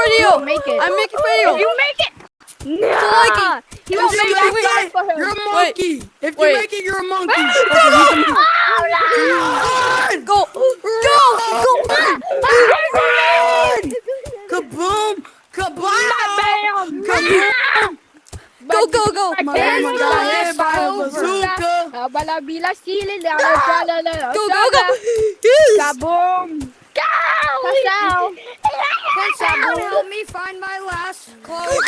for you. Don't make it. I'm making for you. If you make it. Nah. He won't make it for him. You're a monkey. If you Wait. make it, you're a monkey. Go. Kaboom! Kaboom! Bam! Kaboom! Go. My God, everybody bazooka! Balabila sili. Go. Kaboom! Go! Can someone help me find my last clothes?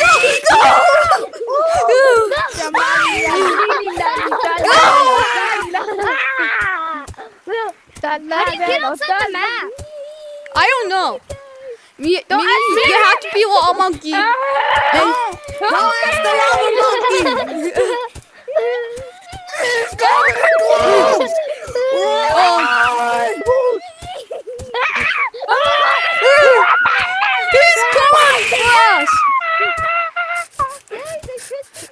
How do you get outside the map? I don't know. You have to be a monkey. Don't ask the lava monkey! He's coming close! He's coming for us.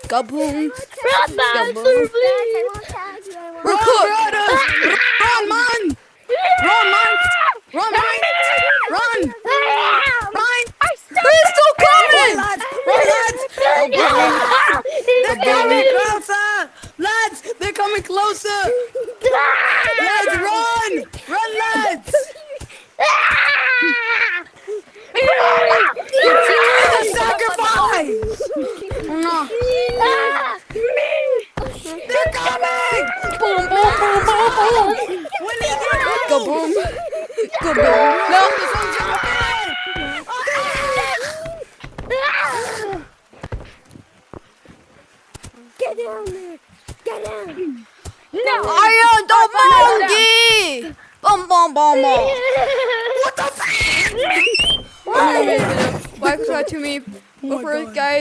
Kaboom. We're cooked. Run, man! Run, man! Run, man! Run! They're still coming. Run, lads! They're coming closer! Lads, they're coming closer! Lads, run! Run, lads! It's a sacrifice! They're coming! Boom. When they get Kaboom. No. Get down there! Get down! No! I am the monkey. Boom. What the fuck? Subscribe to me. Go for it, guys.